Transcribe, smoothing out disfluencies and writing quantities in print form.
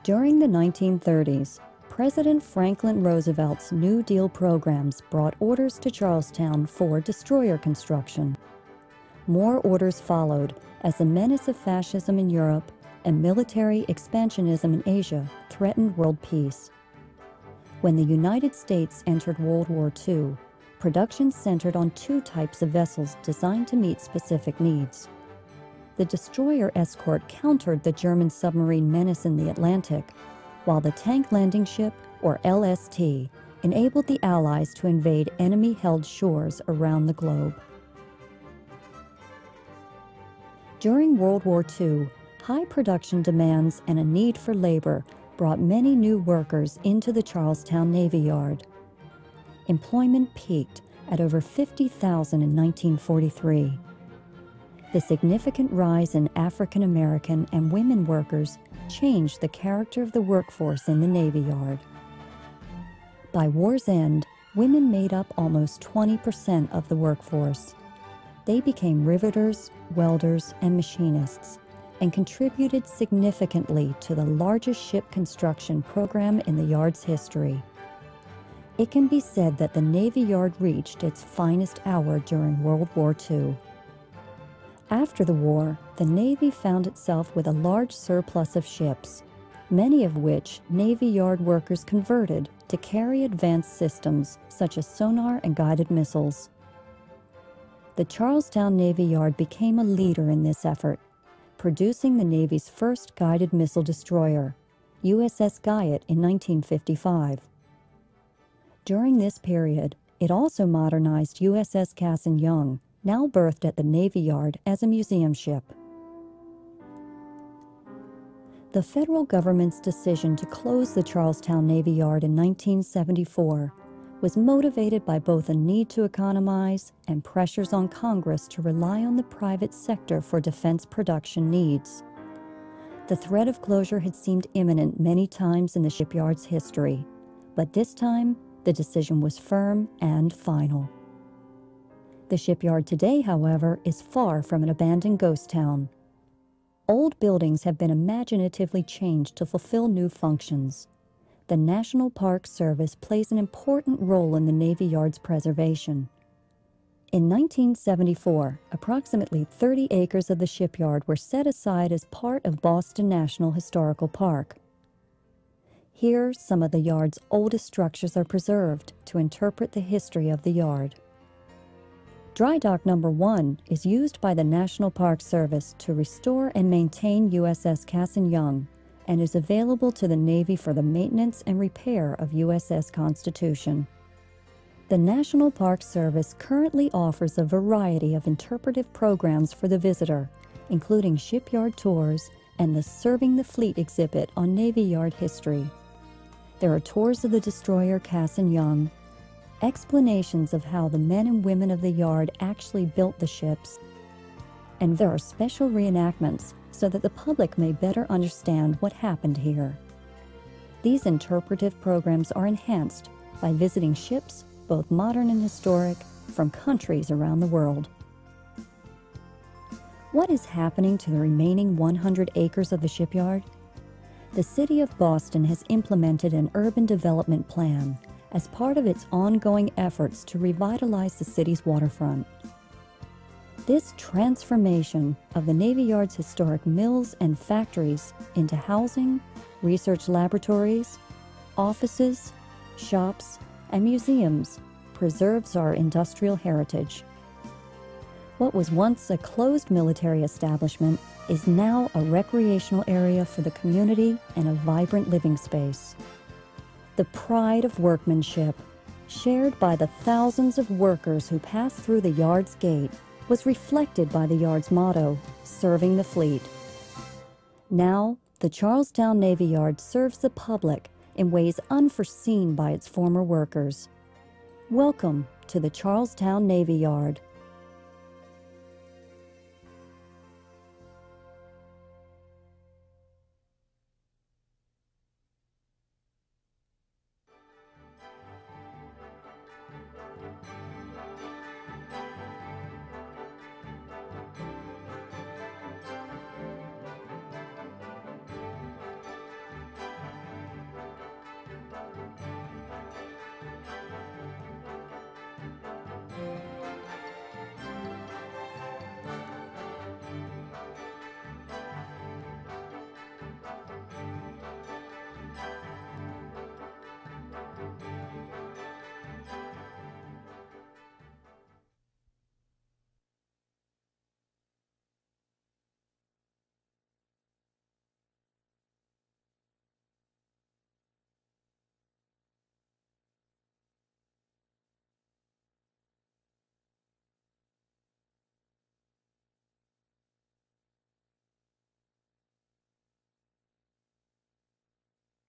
During the 1930s, President Franklin Roosevelt's New Deal programs brought orders to Charlestown for destroyer construction. More orders followed as the menace of fascism in Europe and military expansionism in Asia threatened world peace. When the United States entered World War II, production centered on two types of vessels designed to meet specific needs. The destroyer escort countered the German submarine menace in the Atlantic, while the tank landing ship, or LST, enabled the Allies to invade enemy-held shores around the globe. During World War II, high production demands and a need for labor brought many new workers into the Charlestown Navy Yard. Employment peaked at over 50,000 in 1943. The significant rise in African American and women workers changed the character of the workforce in the Navy Yard. By war's end, women made up almost 20% of the workforce. They became riveters, welders, and machinists, and contributed significantly to the largest ship construction program in the Yard's history. It can be said that the Navy Yard reached its finest hour during World War II. After the war, the Navy found itself with a large surplus of ships, many of which Navy Yard workers converted to carry advanced systems such as sonar and guided missiles. The Charlestown Navy Yard became a leader in this effort, producing the Navy's first guided missile destroyer, USS Guyot, in 1955. During this period, it also modernized USS Cassin Young, now berthed at the Navy Yard as a museum ship. The federal government's decision to close the Charlestown Navy Yard in 1974 was motivated by both a need to economize and pressures on Congress to rely on the private sector for defense production needs. The threat of closure had seemed imminent many times in the shipyard's history, but this time the decision was firm and final. The shipyard today, however, is far from an abandoned ghost town. Old buildings have been imaginatively changed to fulfill new functions. The National Park Service plays an important role in the Navy Yard's preservation. In 1974, approximately 30 acres of the shipyard were set aside as part of Boston National Historical Park. Here, some of the yard's oldest structures are preserved to interpret the history of the yard. Dry Dock Number 1 is used by the National Park Service to restore and maintain USS Cassin Young and is available to the Navy for the maintenance and repair of USS Constitution. The National Park Service currently offers a variety of interpretive programs for the visitor, including shipyard tours and the Serving the Fleet exhibit on Navy Yard history. There are tours of the destroyer Cassin Young, explanations of how the men and women of the yard actually built the ships, and there are special reenactments so that the public may better understand what happened here. These interpretive programs are enhanced by visiting ships, both modern and historic, from countries around the world. What is happening to the remaining 100 acres of the shipyard? The City of Boston has implemented an urban development plan as part of its ongoing efforts to revitalize the city's waterfront. This transformation of the Navy Yard's historic mills and factories into housing, research laboratories, offices, shops, and museums preserves our industrial heritage. What was once a closed military establishment is now a recreational area for the community and a vibrant living space. The pride of workmanship, shared by the thousands of workers who pass through the yard's gate, was reflected by the yard's motto, Serving the Fleet. Now, the Charlestown Navy Yard serves the public in ways unforeseen by its former workers. Welcome to the Charlestown Navy Yard.